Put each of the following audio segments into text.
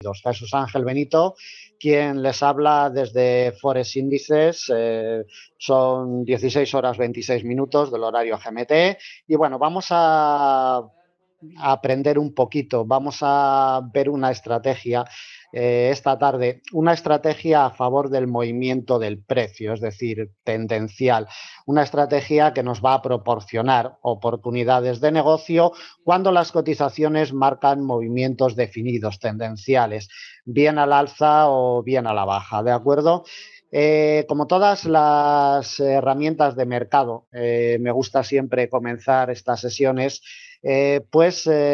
Bienvenidos. Jesús Ángel Benito, quien les habla desde Forex Índices. Son 16 horas 26 minutos del horario GMT. Y bueno, vamos a aprender un poquito, vamos a ver una estrategia esta tarde, una estrategia a favor del movimiento del precio, es decir, tendencial, una estrategia que nos va a proporcionar oportunidades de negocio cuando las cotizaciones marcan movimientos definidos, tendenciales, bien al alza o bien a la baja, ¿de acuerdo? Como todas las herramientas de mercado, me gusta siempre comenzar estas sesiones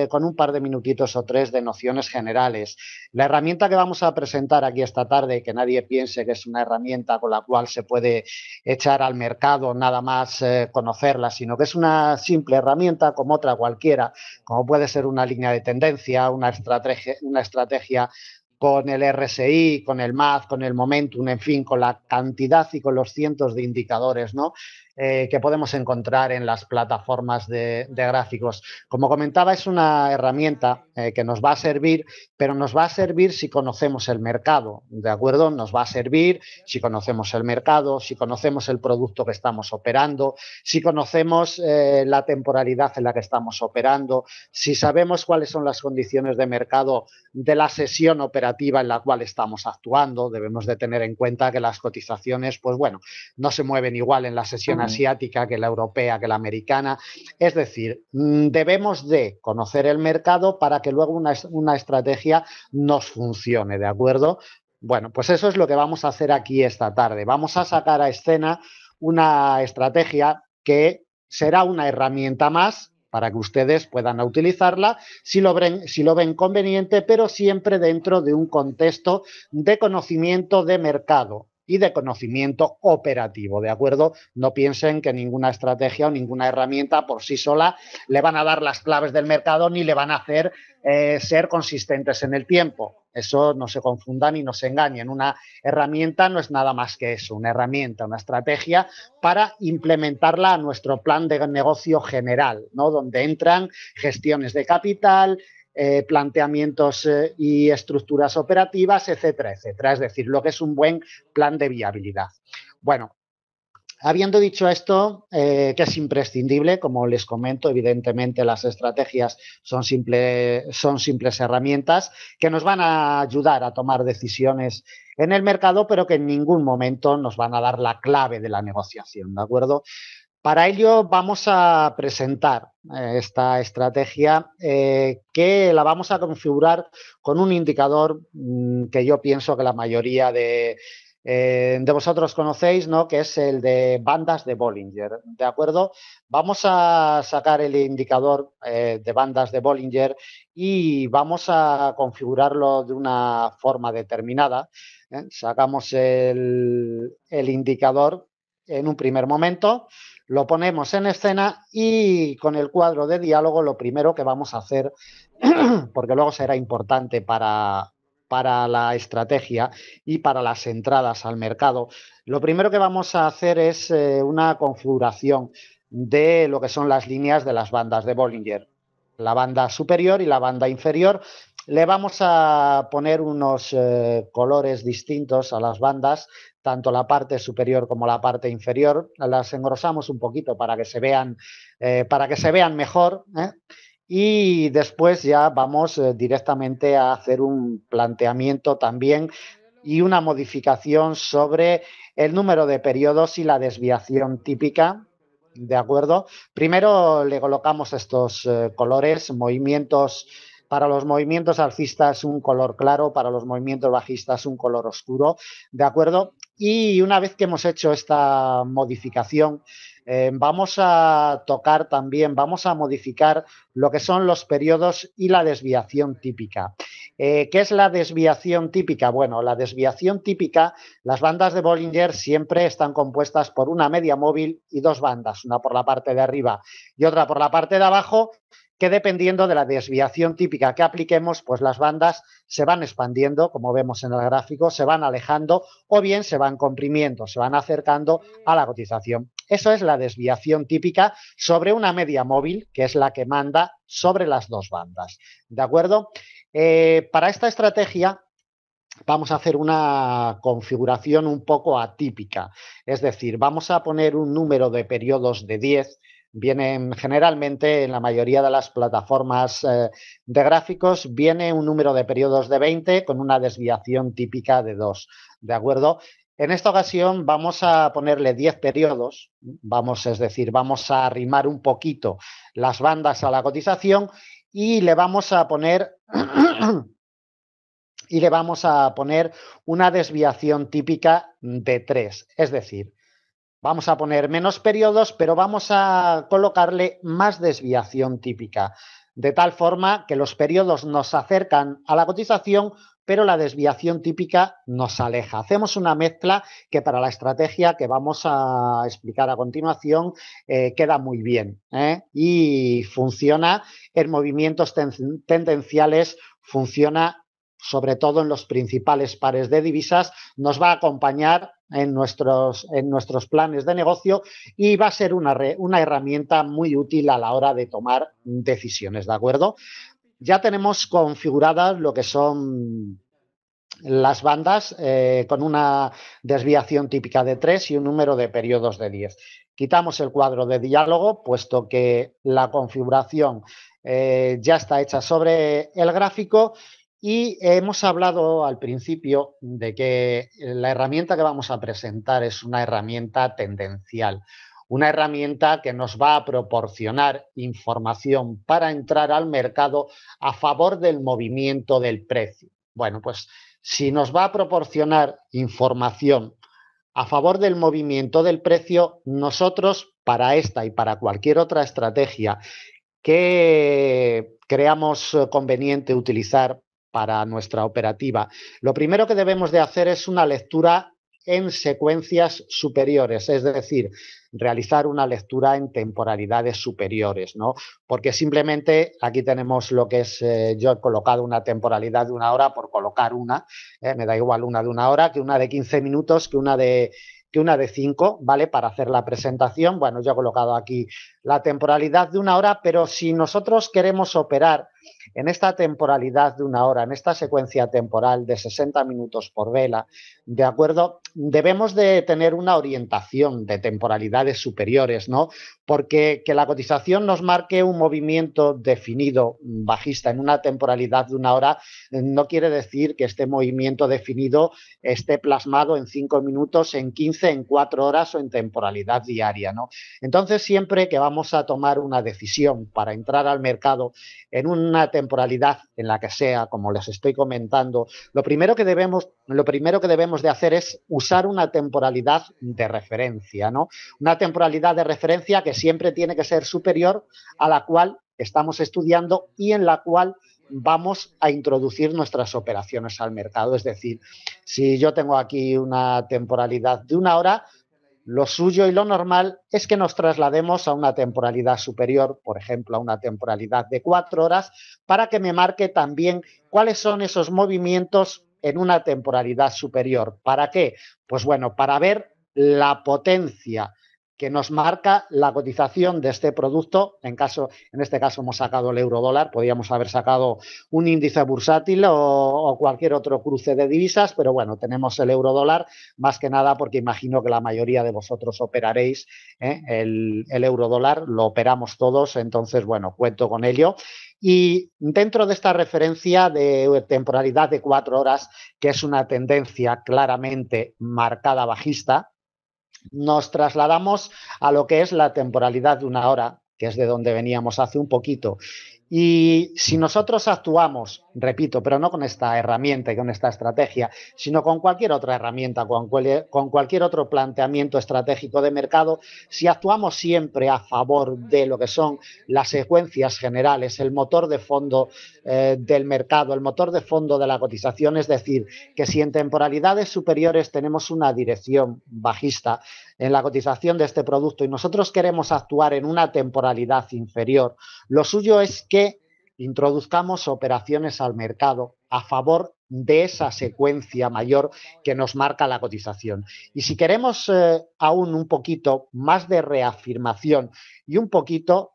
con un par de minutitos o tres de nociones generales. La herramienta que vamos a presentar aquí esta tarde, que nadie piense que es una herramienta con la cual se puede echar al mercado nada más conocerla, sino que es una simple herramienta como otra cualquiera, como puede ser una línea de tendencia, una estrategia con el RSI, con el MAD, con el Momentum, en fin, con la cantidad y con los cientos de indicadores, ¿no? Que podemos encontrar en las plataformas de gráficos. Como comentaba, es una herramienta que nos va a servir, pero nos va a servir si conocemos el mercado, ¿de acuerdo? Nos va a servir si conocemos el mercado, si conocemos el producto que estamos operando, si conocemos la temporalidad en la que estamos operando, si sabemos cuáles son las condiciones de mercado de la sesión operativa en la cual estamos actuando. Debemos de tener en cuenta que las cotizaciones, pues bueno, no se mueven igual en la sesión asiática que la europea, que la americana. Es decir, debemos de conocer el mercado para que luego una estrategia nos funcione, ¿de acuerdo? Bueno, pues eso es lo que vamos a hacer aquí esta tarde. Vamos a sacar a escena una estrategia que será una herramienta más para que ustedes puedan utilizarla si lo ven conveniente, pero siempre dentro de un contexto de conocimiento de mercado y de conocimiento operativo, ¿de acuerdo? No piensen que ninguna estrategia o ninguna herramienta por sí sola le van a dar las claves del mercado ni le van a hacer ser consistentes en el tiempo. Eso no se confundan y no se engañen. Una herramienta no es nada más que eso, una herramienta, una estrategia para implementarla a nuestro plan de negocio general, ¿no? Donde entran gestiones de capital, planteamientos y estructuras operativas, etcétera, etcétera. Es decir, lo que es un buen plan de viabilidad. Bueno, habiendo dicho esto, que es imprescindible, como les comento, evidentemente las estrategias son simples herramientas que nos van a ayudar a tomar decisiones en el mercado, pero que en ningún momento nos van a dar la clave de la negociación, ¿de acuerdo? Para ello vamos a presentar esta estrategia que la vamos a configurar con un indicador que yo pienso que la mayoría de vosotros conocéis, ¿no? Que es el de bandas de Bollinger, ¿de acuerdo? Vamos a sacar el indicador de bandas de Bollinger y vamos a configurarlo de una forma determinada. Sacamos el indicador en un primer momento, lo ponemos en escena y con el cuadro de diálogo lo primero que vamos a hacer, porque luego será importante para la estrategia y para las entradas al mercado, lo primero que vamos a hacer es una configuración de lo que son las líneas de las bandas de Bollinger. La banda superior y la banda inferior. Le vamos a poner unos colores distintos a las bandas, tanto la parte superior como la parte inferior. Las engrosamos un poquito para que se vean mejor. Y después ya vamos directamente a hacer un planteamiento también y una modificación sobre el número de periodos y la desviación típica. ¿De acuerdo? Primero le colocamos estos colores, movimientos. Para los movimientos alcistas un color claro, para los movimientos bajistas un color oscuro, ¿de acuerdo? Y una vez que hemos hecho esta modificación, vamos a tocar también, vamos a modificar lo que son los periodos y la desviación típica. ¿Qué es la desviación típica? Bueno, la desviación típica, las bandas de Bollinger siempre están compuestas por una media móvil y dos bandas, una por la parte de arriba y otra por la parte de abajo, que dependiendo de la desviación típica que apliquemos, pues las bandas se van expandiendo, como vemos en el gráfico, se van alejando o bien se van comprimiendo, se van acercando a la cotización. Eso es la desviación típica sobre una media móvil, que es la que manda sobre las dos bandas, ¿de acuerdo? Para esta estrategia vamos a hacer una configuración un poco atípica, es decir, vamos a poner un número de periodos de 10. Vienen generalmente en la mayoría de las plataformas de gráficos, viene un número de periodos de 20 con una desviación típica de 2, ¿de acuerdo? En esta ocasión vamos a ponerle 10 periodos, es decir, vamos a arrimar un poquito las bandas a la cotización y le vamos a poner una desviación típica de 3, es decir, vamos a poner menos periodos, pero vamos a colocarle más desviación típica, de tal forma que los periodos nos acercan a la cotización, pero la desviación típica nos aleja. Hacemos una mezcla que para la estrategia que vamos a explicar a continuación queda muy bien, y funciona en movimientos tendenciales, funciona sobre todo en los principales pares de divisas, nos va a acompañar en nuestros planes de negocio y va a ser una herramienta muy útil a la hora de tomar decisiones, ¿de acuerdo? Ya tenemos configuradas lo que son las bandas con una desviación típica de 3 y un número de periodos de 10. Quitamos el cuadro de diálogo, puesto que la configuración ya está hecha sobre el gráfico. Y hemos hablado al principio de que la herramienta que vamos a presentar es una herramienta tendencial, una herramienta que nos va a proporcionar información para entrar al mercado a favor del movimiento del precio. Bueno, pues si nos va a proporcionar información a favor del movimiento del precio, nosotros para esta y para cualquier otra estrategia que creamos conveniente utilizar para nuestra operativa, lo primero que debemos de hacer es una lectura en secuencias superiores, es decir, realizar una lectura en temporalidades superiores, ¿no? Porque simplemente aquí tenemos lo que es, yo he colocado una temporalidad de 1 hora por colocar una, me da igual una de 1 hora que una de 15 minutos, que una de 5, ¿vale? Para hacer la presentación. Bueno, yo he colocado aquí la temporalidad de 1 hora, pero si nosotros queremos operar en esta temporalidad de 1 hora, en esta secuencia temporal de 60 minutos por vela, ¿de acuerdo? Debemos de tener una orientación de temporalidades superiores, ¿no? Porque que la cotización nos marque un movimiento definido bajista en una temporalidad de 1 hora no quiere decir que este movimiento definido esté plasmado en 5 minutos, en 15, en 4 horas o en temporalidad diaria, ¿no? Entonces, siempre que vamos a tomar una decisión para entrar al mercado en una temporalidad en la que sea, como les estoy comentando, lo primero que debemos de hacer es usar una temporalidad de referencia, ¿no? Una temporalidad de referencia que siempre tiene que ser superior a la cual estamos estudiando y en la cual vamos a introducir nuestras operaciones al mercado. Es decir, si yo tengo aquí una temporalidad de 1 hora, lo suyo y lo normal es que nos traslademos a una temporalidad superior, por ejemplo, a una temporalidad de 4 horas, para que me marque también cuáles son esos movimientos en una temporalidad superior. ¿Para qué? Pues bueno, para ver la potencia que nos marca la cotización de este producto. En este caso hemos sacado el euro dólar, podríamos haber sacado un índice bursátil o cualquier otro cruce de divisas, pero bueno, tenemos el euro dólar más que nada porque imagino que la mayoría de vosotros operaréis el euro dólar, lo operamos todos, entonces bueno, cuento con ello. Y dentro de esta referencia de temporalidad de 4 horas, que es una tendencia claramente marcada bajista, nos trasladamos a lo que es la temporalidad de 1 hora, que es de donde veníamos hace un poquito. Y si nosotros actuamos, repito, pero no con esta herramienta y con esta estrategia, sino con cualquier otra herramienta, con cualquier otro planteamiento estratégico de mercado, si actuamos siempre a favor de lo que son las secuencias generales, el motor de fondo del mercado, el motor de fondo de la cotización, es decir, que si en temporalidades superiores tenemos una dirección bajista en la cotización de este producto y nosotros queremos actuar en una temporalidad inferior, lo suyo es que introduzcamos operaciones al mercado a favor de esa secuencia mayor que nos marca la cotización. Y si queremos aún un poquito más de reafirmación y un poquito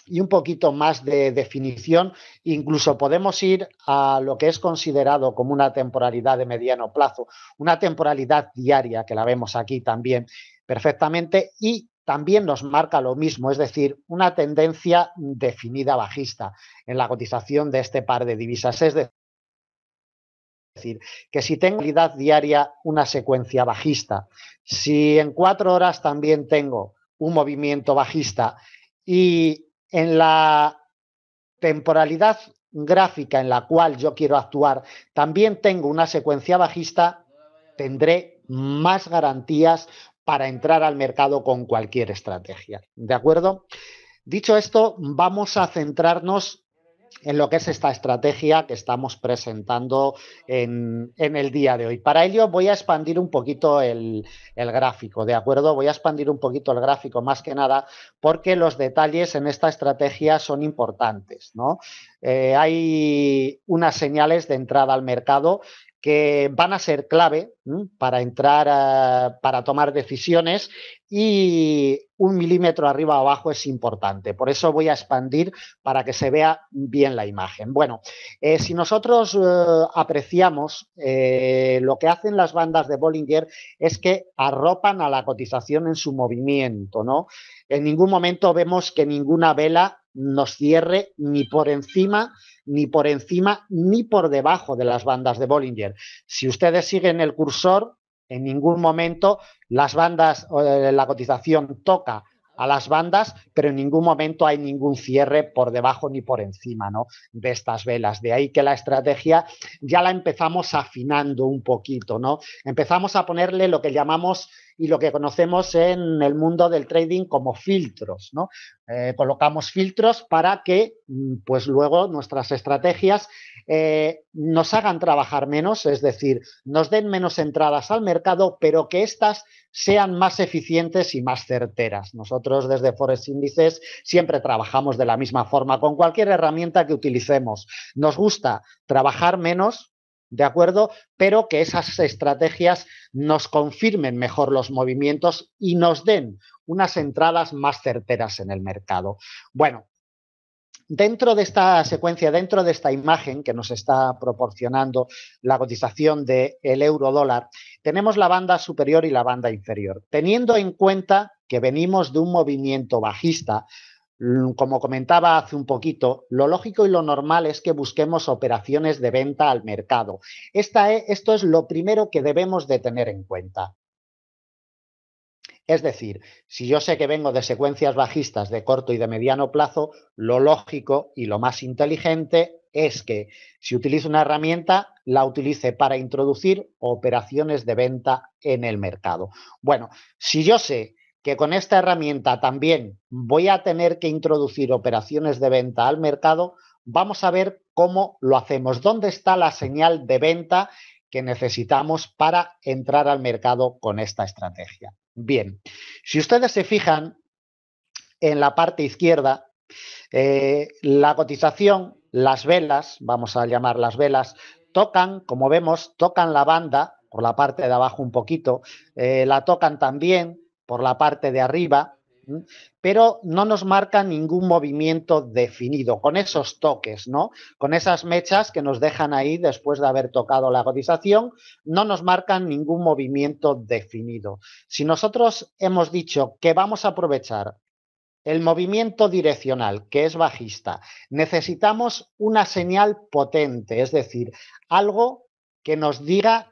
y un poquito más de definición. Incluso podemos ir a lo que es considerado como una temporalidad de mediano plazo, una temporalidad diaria, que la vemos aquí también perfectamente, y también nos marca lo mismo, es decir, una tendencia definida bajista en la cotización de este par de divisas. Es decir, que si tengo actividad diaria una secuencia bajista, si en 4 horas también tengo un movimiento bajista y en la temporalidad gráfica en la cual yo quiero actuar también tengo una secuencia bajista, tendré más garantías para entrar al mercado con cualquier estrategia. ¿De acuerdo? Dicho esto, vamos a centrarnos en lo que es esta estrategia que estamos presentando en el día de hoy. Para ello voy a expandir un poquito el gráfico, ¿de acuerdo? Voy a expandir un poquito el gráfico más que nada porque los detalles en esta estrategia son importantes, ¿no? Hay unas señales de entrada al mercado que van a ser clave para entrar, para tomar decisiones, y 1 milímetro arriba o abajo es importante. Por eso voy a expandir para que se vea bien la imagen. Bueno, si nosotros apreciamos lo que hacen las bandas de Bollinger es que arropan a la cotización en su movimiento, ¿no? En ningún momento vemos que ninguna vela nos cierre ni por encima, ni por encima, ni por debajo de las bandas de Bollinger. Si ustedes siguen el cursor, en ningún momento las bandas, la cotización toca a las bandas, pero en ningún momento hay ningún cierre por debajo ni por encima, ¿no?, de estas velas. De ahí que la estrategia ya la empezamos afinando un poquito, ¿no? Empezamos a ponerle lo que llamamos y lo que conocemos en el mundo del trading como filtros, ¿no? Colocamos filtros para que pues luego nuestras estrategias nos hagan trabajar menos, es decir, nos den menos entradas al mercado, pero que éstas sean más eficientes y más certeras. Nosotros desde Forex Índices siempre trabajamos de la misma forma con cualquier herramienta que utilicemos. Nos gusta trabajar menos, ¿de acuerdo? Pero que esas estrategias nos confirmen mejor los movimientos y nos den unas entradas más certeras en el mercado. Bueno, dentro de esta secuencia, dentro de esta imagen que nos está proporcionando la cotización del euro dólar, tenemos la banda superior y la banda inferior. Teniendo en cuenta que venimos de un movimiento bajista, como comentaba hace un poquito, lo lógico y lo normal es que busquemos operaciones de venta al mercado. Esto es lo primero que debemos de tener en cuenta. Es decir, si yo sé que vengo de secuencias bajistas de corto y de mediano plazo, lo lógico y lo más inteligente es que si utilizo una herramienta, la utilice para introducir operaciones de venta en el mercado. Bueno, si yo sé que con esta herramienta también voy a tener que introducir operaciones de venta al mercado, vamos a ver cómo lo hacemos. ¿Dónde está la señal de venta que necesitamos para entrar al mercado con esta estrategia? Bien, si ustedes se fijan en la parte izquierda, la cotización, las velas, vamos a llamar las velas, tocan, como vemos, tocan la banda por la parte de abajo un poquito, la tocan también por la parte de arriba, pero no nos marca ningún movimiento definido, con esos toques, ¿no? Con esas mechas que nos dejan ahí después de haber tocado la cotización, no nos marcan ningún movimiento definido. Si nosotros hemos dicho que vamos a aprovechar el movimiento direccional, que es bajista, necesitamos una señal potente, es decir, algo que nos diga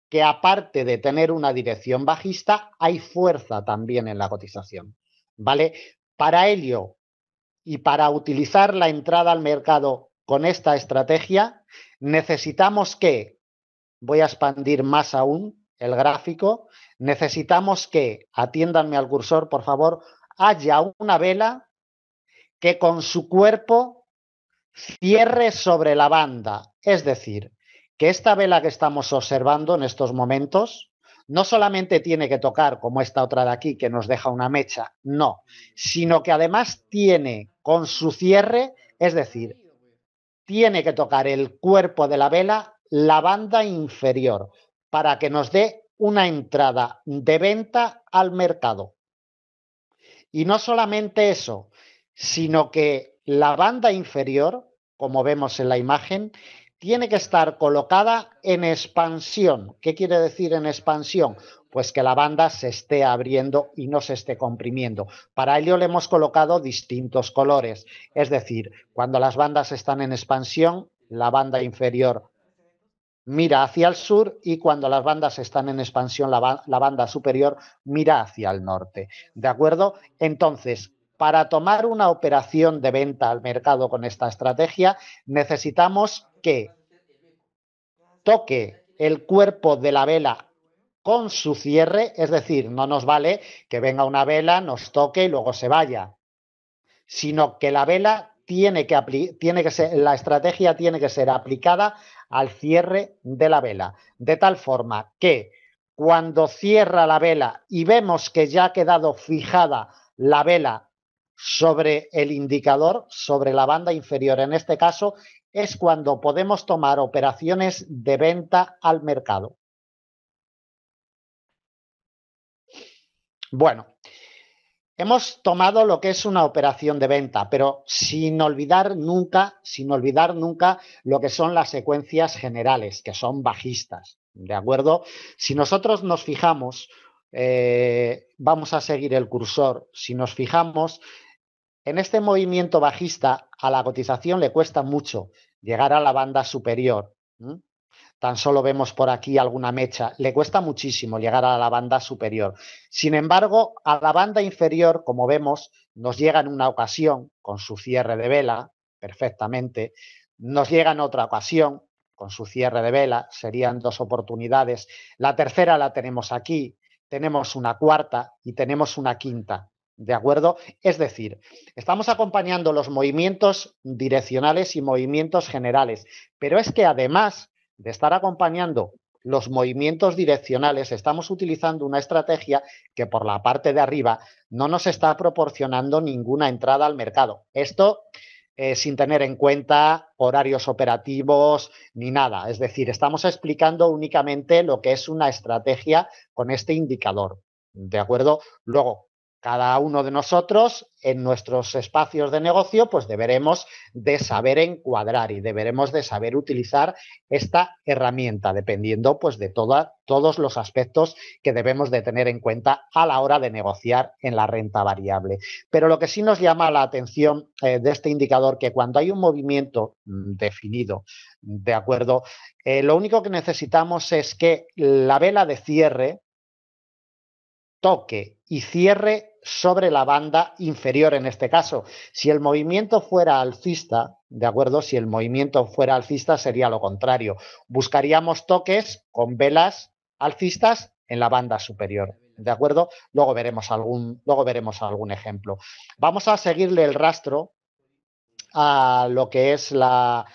que aparte de tener una dirección bajista, hay fuerza también en la cotización, ¿vale? Para ello y para utilizar la entrada al mercado con esta estrategia, necesitamos que, voy a expandir más aún el gráfico, necesitamos que, atiéndanme al cursor, por favor, haya una vela que con su cuerpo cierre sobre la banda. Es decir, que esta vela que estamos observando en estos momentos no solamente tiene que tocar como esta otra de aquí que nos deja una mecha, no, sino que además tiene con su cierre, es decir, tiene que tocar el cuerpo de la vela, la banda inferior, para que nos dé una entrada de venta al mercado. Y no solamente eso, sino que la banda inferior, como vemos en la imagen, tiene que estar colocada en expansión. ¿Qué quiere decir en expansión? Pues que la banda se esté abriendo y no se esté comprimiendo. Para ello le hemos colocado distintos colores. Es decir, cuando las bandas están en expansión, la banda inferior mira hacia el sur y cuando las bandas están en expansión, la banda superior mira hacia el norte. ¿De acuerdo? Entonces, para tomar una operación de venta al mercado con esta estrategia, necesitamos que toque el cuerpo de la vela con su cierre, es decir, no nos vale que venga una vela, nos toque y luego se vaya, sino que la vela tiene que ser, la estrategia tiene que ser aplicada al cierre de la vela, de tal forma que cuando cierra la vela y vemos que ya ha quedado fijada la vela sobre el indicador, sobre la banda inferior en este caso, es cuando podemos tomar operaciones de venta al mercado. Bueno, hemos tomado lo que es una operación de venta, pero sin olvidar nunca lo que son las secuencias generales, que son bajistas, ¿de acuerdo? Si nosotros nos fijamos, vamos a seguir el cursor, si nos fijamos, en este movimiento bajista a la cotización le cuesta mucho llegar a la banda superior. Tan solo vemos por aquí alguna mecha, le cuesta muchísimo llegar a la banda superior. Sin embargo, a la banda inferior, como vemos, nos llega en una ocasión con su cierre de vela, perfectamente, nos llega en otra ocasión con su cierre de vela, serían dos oportunidades. La tercera la tenemos aquí, tenemos una cuarta y tenemos una quinta. ¿De acuerdo? Es decir, estamos acompañando los movimientos direccionales y movimientos generales, pero es que además de estar acompañando los movimientos direccionales, estamos utilizando una estrategia que por la parte de arriba no nos está proporcionando ninguna entrada al mercado. Esto sin tener en cuenta horarios operativos ni nada. Es decir, estamos explicando únicamente lo que es una estrategia con este indicador. ¿De acuerdo? Luego, cada uno de nosotros en nuestros espacios de negocio pues deberemos de saber encuadrar y deberemos de saber utilizar esta herramienta dependiendo pues de todos los aspectos que debemos de tener en cuenta a la hora de negociar en la renta variable. Pero lo que sí nos llama la atención de este indicador que cuando hay un movimiento definido, de acuerdo, lo único que necesitamos es que la vela de cierre toque y cierre sobre la banda inferior en este caso. Si el movimiento fuera alcista, ¿de acuerdo? Si el movimiento fuera alcista sería lo contrario. Buscaríamos toques con velas alcistas en la banda superior, ¿de acuerdo? Luego veremos algún ejemplo. Vamos a seguirle el rastro a lo que es la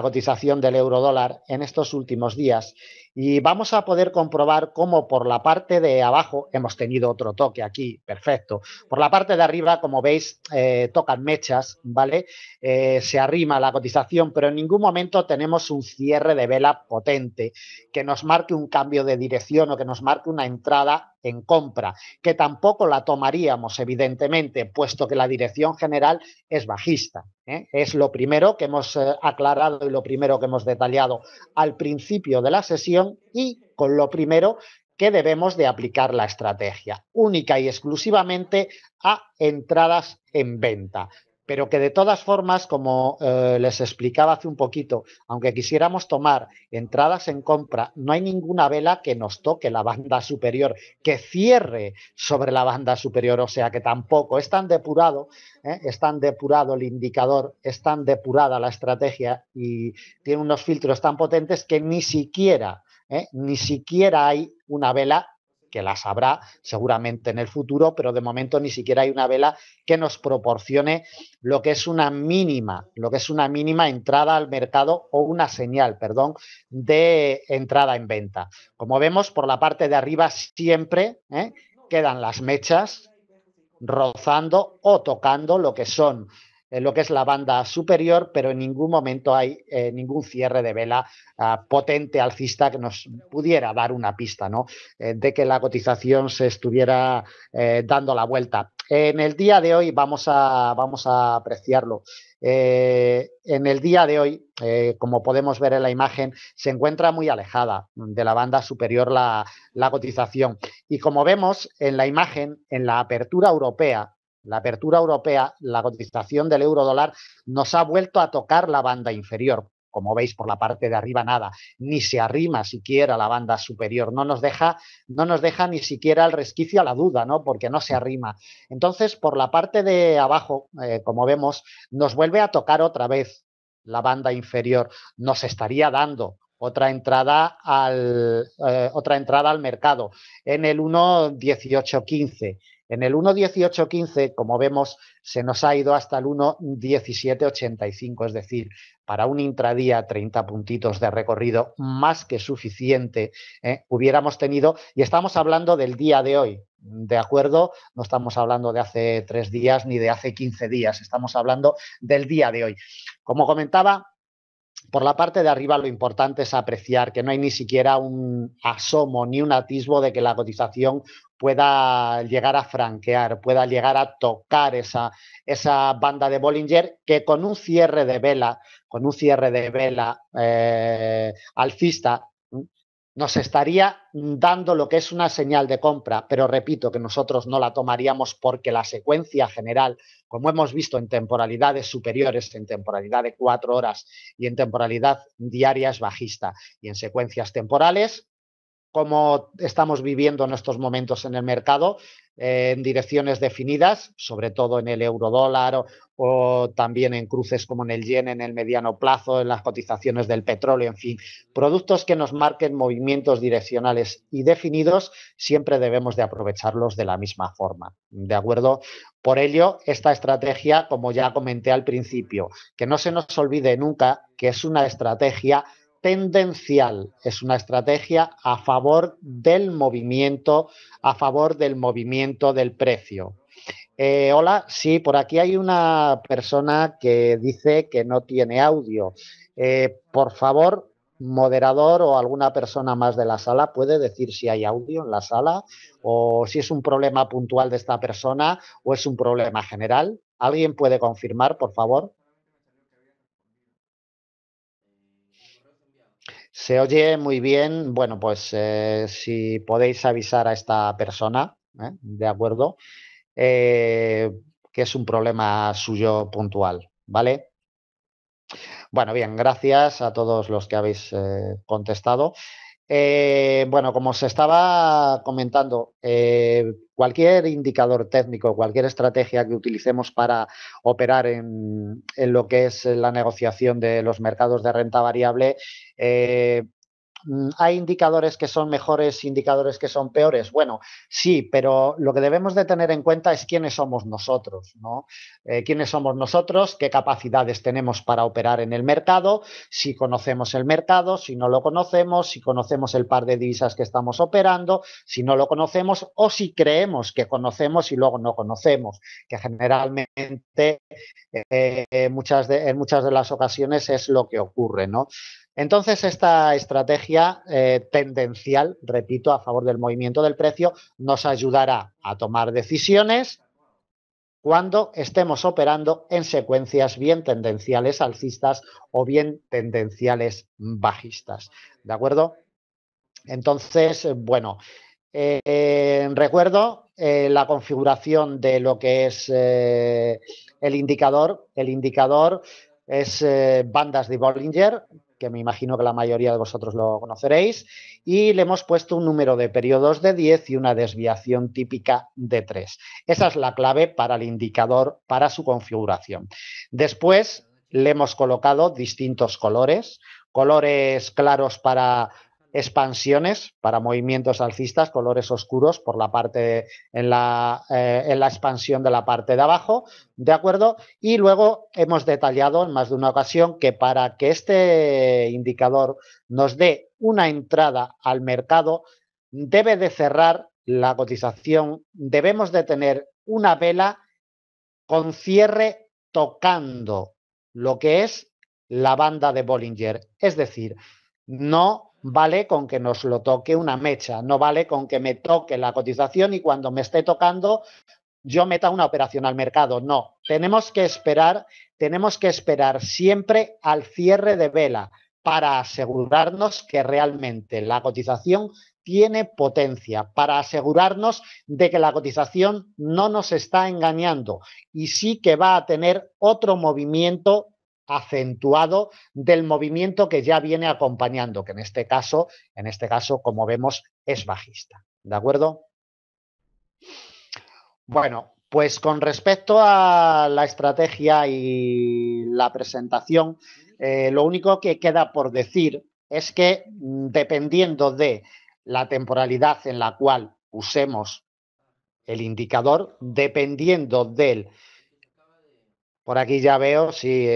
cotización del euro dólar en estos últimos días y vamos a poder comprobar cómo por la parte de abajo hemos tenido otro toque aquí, perfecto. Por la parte de arriba, como veis, tocan mechas, ¿vale? Se arrima la cotización, pero en ningún momento tenemos un cierre de vela potente que nos marque un cambio de dirección o que nos marque una entrada en compra, que tampoco la tomaríamos, evidentemente, puesto que la dirección general es bajista. Es lo primero que hemos aclarado y lo primero que hemos detallado al principio de la sesión y con lo primero que debemos de aplicar la estrategia, única y exclusivamente a entradas en venta. Pero que de todas formas, como les explicaba hace un poquito, aunque quisiéramos tomar entradas en compra, no hay ninguna vela que nos toque la banda superior, que cierre sobre la banda superior, o sea que tampoco es tan depurado, es tan depurado el indicador, es tan depurada la estrategia y tiene unos filtros tan potentes que ni siquiera hay una vela que las habrá seguramente en el futuro, pero de momento ni siquiera hay una vela que nos proporcione lo que es una mínima entrada al mercado o una señal, perdón, de entrada en venta. Como vemos, por la parte de arriba siempre quedan las mechas rozando o tocando lo que son lo que es la banda superior, pero en ningún momento hay ningún cierre de vela potente alcista que nos pudiera dar una pista, ¿no? De que la cotización se estuviera dando la vuelta. En el día de hoy vamos a apreciarlo. En el día de hoy, como podemos ver en la imagen, se encuentra muy alejada de la banda superior la cotización. Y como vemos en la imagen, en la apertura europea, la cotización del euro dólar nos ha vuelto a tocar la banda inferior. Como veis, por la parte de arriba nada, ni se arrima siquiera a la banda superior, no nos deja ni siquiera el resquicio a la duda, ¿no? Porque no se arrima. Entonces, por la parte de abajo, como vemos, nos vuelve a tocar otra vez la banda inferior. Nos estaría dando otra entrada al mercado en el 1,1815. En el 1,1815, como vemos, se nos ha ido hasta el 1,1785, es decir, para un intradía 30 puntitos de recorrido más que suficiente hubiéramos tenido, y estamos hablando del día de hoy, ¿de acuerdo? No estamos hablando de hace 3 días ni de hace 15 días, estamos hablando del día de hoy. Como comentaba, por la parte de arriba lo importante es apreciar que no hay ni siquiera un asomo ni un atisbo de que la cotización pueda llegar a franquear, pueda llegar a tocar esa banda de Bollinger que con un cierre de vela, alcista, nos estaría dando lo que es una señal de compra, pero repito que nosotros no la tomaríamos porque la secuencia general, como hemos visto en temporalidades superiores, en temporalidad de 4 horas y en temporalidad diaria, es bajista. Y en secuencias temporales, como estamos viviendo en estos momentos en el mercado, en direcciones definidas, sobre todo en el eurodólar o también en cruces como en el yen en el mediano plazo, en las cotizaciones del petróleo, en fin, productos que nos marquen movimientos direccionales y definidos, siempre debemos de aprovecharlos de la misma forma, ¿de acuerdo? Por ello, esta estrategia, como ya comenté al principio, que no se nos olvide nunca que es una estrategia tendencial, es una estrategia a favor del movimiento del precio. Hola, sí, por aquí hay una persona que dice que no tiene audio. Por favor, moderador o alguna persona más de la sala, ¿puede decir si hay audio en la sala o si es un problema puntual de esta persona o es un problema general? ¿Alguien puede confirmar, por favor? Se oye muy bien. Bueno, pues si podéis avisar a esta persona, ¿de acuerdo? Eh, que es un problema suyo puntual, ¿vale? Bueno, bien, gracias a todos los que habéis contestado. Bueno, como se estaba comentando, cualquier indicador técnico, cualquier estrategia que utilicemos para operar en lo que es la negociación de los mercados de renta variable, eh, ¿hay indicadores que son mejores, indicadores que son peores? Bueno, sí, pero lo que debemos de tener en cuenta es quiénes somos nosotros, ¿no? Quiénes somos nosotros, qué capacidades tenemos para operar en el mercado, si conocemos el mercado, si no lo conocemos, si conocemos el par de divisas que estamos operando, si no lo conocemos o si creemos que conocemos y luego no conocemos, que generalmente en muchas de las ocasiones es lo que ocurre, ¿no? Entonces, esta estrategia tendencial, repito, a favor del movimiento del precio, nos ayudará a tomar decisiones cuando estemos operando en secuencias bien tendenciales alcistas o bien tendenciales bajistas. ¿De acuerdo? Entonces, bueno, recuerdo la configuración de lo que es el indicador. El indicador es bandas de Bollinger, que me imagino que la mayoría de vosotros lo conoceréis, y le hemos puesto un número de periodos de 10 y una desviación típica de 3. Esa es la clave para el indicador, para su configuración. Después le hemos colocado distintos colores claros para expansiones, para movimientos alcistas, colores oscuros por la parte en la expansión de la parte de abajo, ¿de acuerdo? Y luego hemos detallado en más de una ocasión que para que este indicador nos dé una entrada al mercado, debe de cerrar la cotización, debemos de tener una vela con cierre tocando lo que es la banda de Bollinger. Es decir, no vale con que nos lo toque una mecha, no vale con que me toque la cotización y cuando me esté tocando yo meta una operación al mercado. No, tenemos que esperar siempre al cierre de vela para asegurarnos que realmente la cotización tiene potencia, para asegurarnos de que la cotización no nos está engañando y sí que va a tener otro movimiento acentuado del movimiento que ya viene acompañando, que en este caso, como vemos, es bajista. ¿De acuerdo? Bueno, pues con respecto a la estrategia y la presentación, lo único que queda por decir es que dependiendo de la temporalidad en la cual usemos el indicador, dependiendo del... Por aquí ya veo, si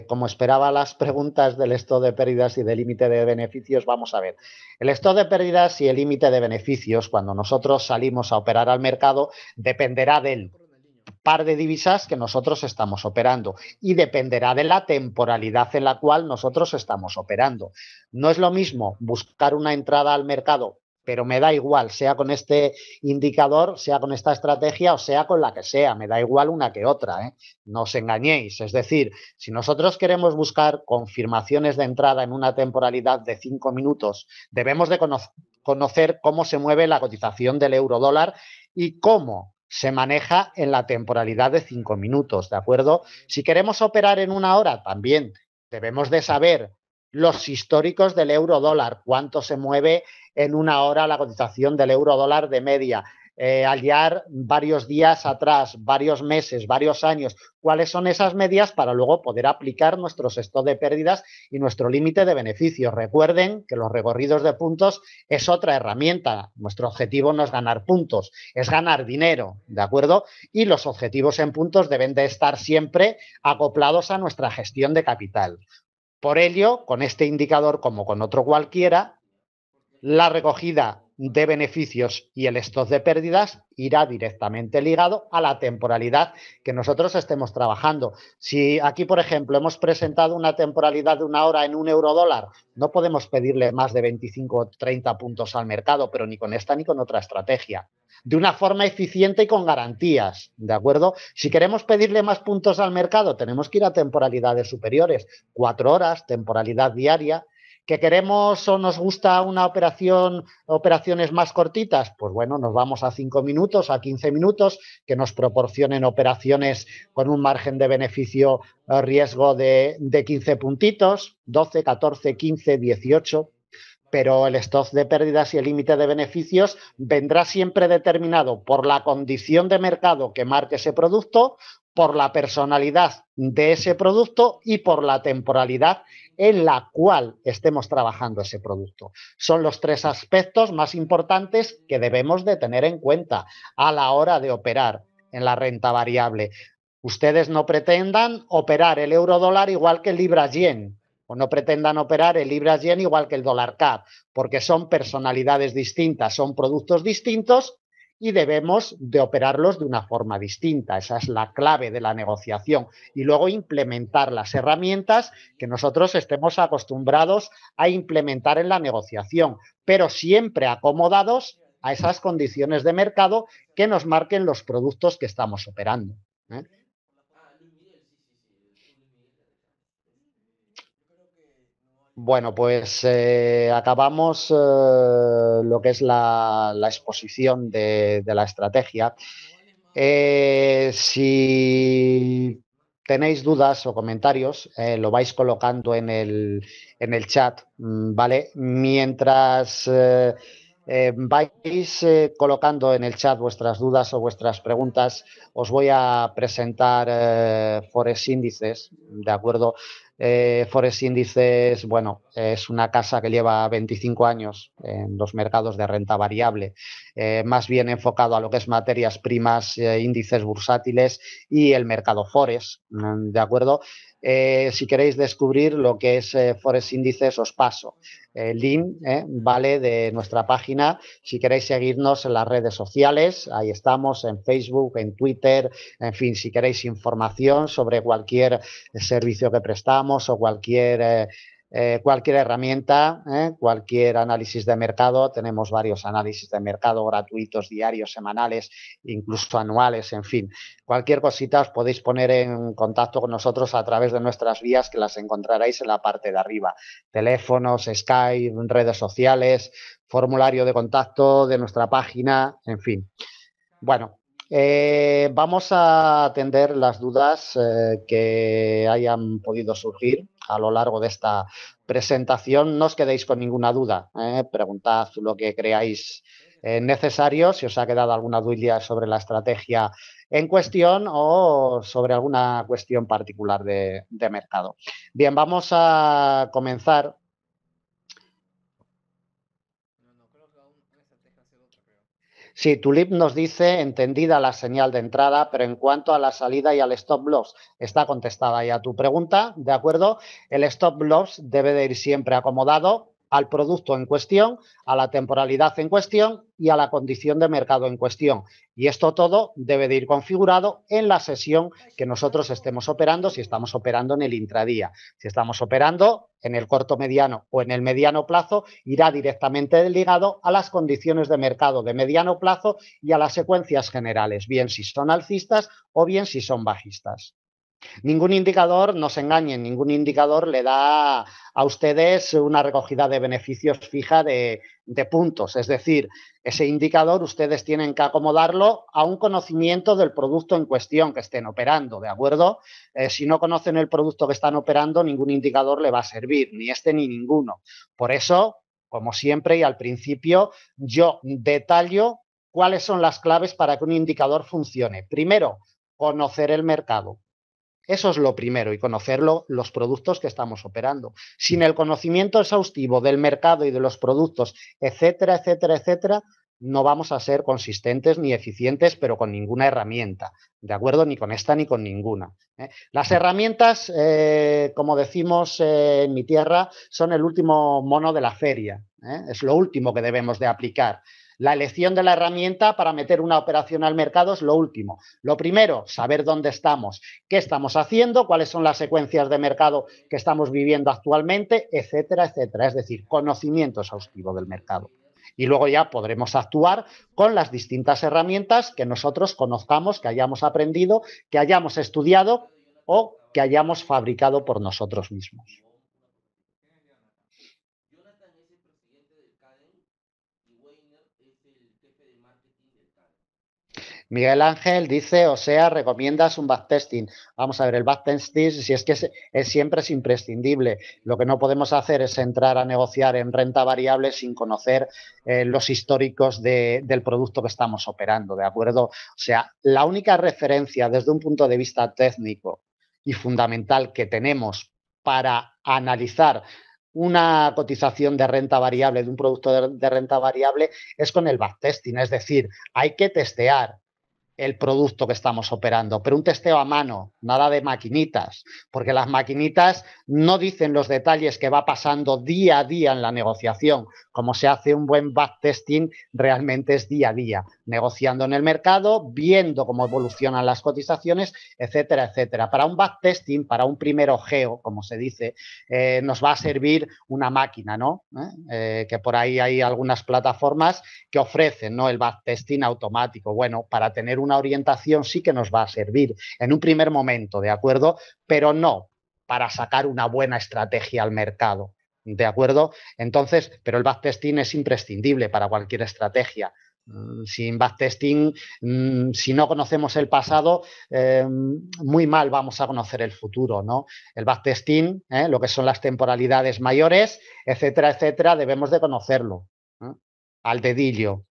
como esperaba las preguntas del stop de pérdidas y del límite de beneficios, vamos a ver. El stop de pérdidas y el límite de beneficios, cuando nosotros salimos a operar al mercado, dependerá del par de divisas que nosotros estamos operando y dependerá de la temporalidad en la cual nosotros estamos operando. No es lo mismo buscar una entrada al mercado, pero me da igual, sea con este indicador, sea con esta estrategia o sea con la que sea, me da igual una que otra, ¿eh? No os engañéis, es decir, si nosotros queremos buscar confirmaciones de entrada en una temporalidad de 5 minutos, debemos de conocer cómo se mueve la cotización del euro dólar y cómo se maneja en la temporalidad de 5 minutos, ¿de acuerdo? Si queremos operar en una hora, también debemos de saber los históricos del euro dólar, cuánto se mueve en una hora la cotización del euro dólar de media, hallar varios días atrás, varios meses, varios años, cuáles son esas medias para luego poder aplicar nuestros stop de pérdidas y nuestro límite de beneficios. Recuerden que los recorridos de puntos es otra herramienta. Nuestro objetivo no es ganar puntos, es ganar dinero, ¿de acuerdo? Y los objetivos en puntos deben de estar siempre acoplados a nuestra gestión de capital. Por ello, con este indicador, como con otro cualquiera, la recogida de beneficios y el stock de pérdidas irá directamente ligado a la temporalidad que nosotros estemos trabajando. Si aquí, por ejemplo, hemos presentado una temporalidad de una hora en un euro dólar, no podemos pedirle más de 25 o 30 puntos al mercado, pero ni con esta ni con otra estrategia. De una forma eficiente y con garantías, ¿de acuerdo? Si queremos pedirle más puntos al mercado, tenemos que ir a temporalidades superiores, 4 horas, temporalidad diaria. ¿Que queremos o nos gusta una operaciones más cortitas? Pues bueno, nos vamos a 5 minutos, a 15 minutos, que nos proporcionen operaciones con un margen de beneficio riesgo de 15 puntitos, 12, 14, 15, 18. Pero el stop de pérdidas y el límite de beneficios vendrá siempre determinado por la condición de mercado que marque ese producto, por la personalidad de ese producto y por la temporalidad en la cual estemos trabajando ese producto. Son los 3 aspectos más importantes que debemos de tener en cuenta a la hora de operar en la renta variable. Ustedes no pretendan operar el euro dólar igual que el libra yen, o no pretendan operar el libra yen igual que el dólar CAD, porque son personalidades distintas, son productos distintos y debemos de operarlos de una forma distinta. Esa es la clave de la negociación. Y luego implementar las herramientas que nosotros estemos acostumbrados a implementar en la negociación, pero siempre acomodados a esas condiciones de mercado que nos marquen los productos que estamos operando, ¿eh? Bueno, pues acabamos lo que es la exposición de la estrategia. Si tenéis dudas o comentarios, lo vais colocando en el chat, ¿vale? Mientras vais colocando en el chat vuestras dudas o vuestras preguntas, os voy a presentar Forex Índices, ¿de acuerdo? Forex Índices, bueno, es una casa que lleva 25 años en los mercados de renta variable, más bien enfocado a lo que es materias primas, índices bursátiles y el mercado Forex, ¿de acuerdo? Si queréis descubrir lo que es Forex Índices, os paso el link, ¿vale? De nuestra página. Si queréis seguirnos en las redes sociales, ahí estamos, en Facebook, en Twitter, en fin, si queréis información sobre cualquier servicio que prestamos o cualquier cualquier herramienta, cualquier análisis de mercado. Tenemos varios análisis de mercado gratuitos, diarios, semanales, incluso anuales, en fin. Cualquier cosita os podéis poner en contacto con nosotros a través de nuestras vías, que las encontraréis en la parte de arriba. Teléfonos, Skype, redes sociales, formulario de contacto de nuestra página, en fin. Bueno, vamos a atender las dudas que hayan podido surgir a lo largo de esta presentación. No os quedéis con ninguna duda, preguntad lo que creáis necesario, si os ha quedado alguna duda sobre la estrategia en cuestión o sobre alguna cuestión particular de mercado. Bien, vamos a comenzar. Sí, Tulip nos dice, entendida la señal de entrada, pero en cuanto a la salida y al stop loss, está contestada ya tu pregunta, ¿de acuerdo? El stop loss debe de ir siempre acomodado al producto en cuestión, a la temporalidad en cuestión y a la condición de mercado en cuestión. Y esto todo debe de ir configurado en la sesión que nosotros estemos operando, si estamos operando en el intradía. Si estamos operando en el corto, mediano o en el mediano plazo, irá directamente ligado a las condiciones de mercado de mediano plazo y a las secuencias generales, bien si son alcistas o bien si son bajistas. Ningún indicador, no se engañen, ningún indicador le da a ustedes una recogida de beneficios fija de puntos. Es decir, ese indicador ustedes tienen que acomodarlo a un conocimiento del producto en cuestión que estén operando, ¿de acuerdo? Si no conocen el producto que están operando, ningún indicador le va a servir, ni este ni ninguno. Por eso, como siempre y al principio, yo detallo cuáles son las claves para que un indicador funcione. Primero, conocer el mercado. Eso es lo primero, y conocerlo, los productos que estamos operando. Sin el conocimiento exhaustivo del mercado y de los productos, etcétera, etcétera, etcétera, no vamos a ser consistentes ni eficientes, pero con ninguna herramienta, ¿de acuerdo? Ni con esta ni con ninguna. Las herramientas, como decimos en mi tierra, son el último mono de la feria. Es lo último que debemos de aplicar. La elección de la herramienta para meter una operación al mercado es lo último. Lo primero, saber dónde estamos, qué estamos haciendo, cuáles son las secuencias de mercado que estamos viviendo actualmente, etcétera, etcétera. Es decir, conocimiento exhaustivo del mercado. Y luego ya podremos actuar con las distintas herramientas que nosotros conozcamos, que hayamos aprendido, que hayamos estudiado o que hayamos fabricado por nosotros mismos. Miguel Ángel dice, o sea, recomiendas un backtesting. Vamos a ver, el backtesting, si es que siempre es imprescindible. Lo que no podemos hacer es entrar a negociar en renta variable sin conocer los históricos del producto que estamos operando, ¿de acuerdo? O sea, la única referencia desde un punto de vista técnico y fundamental que tenemos para analizar una cotización de renta variable, de un producto de renta variable, es con el backtesting. Es decir, hay que testear el producto que estamos operando, pero un testeo a mano, nada de maquinitas, porque las maquinitas no dicen los detalles que va pasando día a día en la negociación. Como se hace un buen backtesting, realmente es día a día, negociando en el mercado, viendo cómo evolucionan las cotizaciones, etcétera, etcétera. Para un backtesting, para un primer ojeo, como se dice, nos va a servir una máquina, ¿no? Que por ahí hay algunas plataformas que ofrecen, ¿no?, el backtesting automático. Bueno, para tener una orientación sí que nos va a servir en un primer momento, ¿de acuerdo? Pero no para sacar una buena estrategia al mercado, ¿de acuerdo? Entonces, pero el backtesting es imprescindible para cualquier estrategia. Sin backtesting, si no conocemos el pasado, muy mal vamos a conocer el futuro, ¿no? El backtesting, lo que son las temporalidades mayores, etcétera, etcétera, debemos de conocerlo, al dedillo.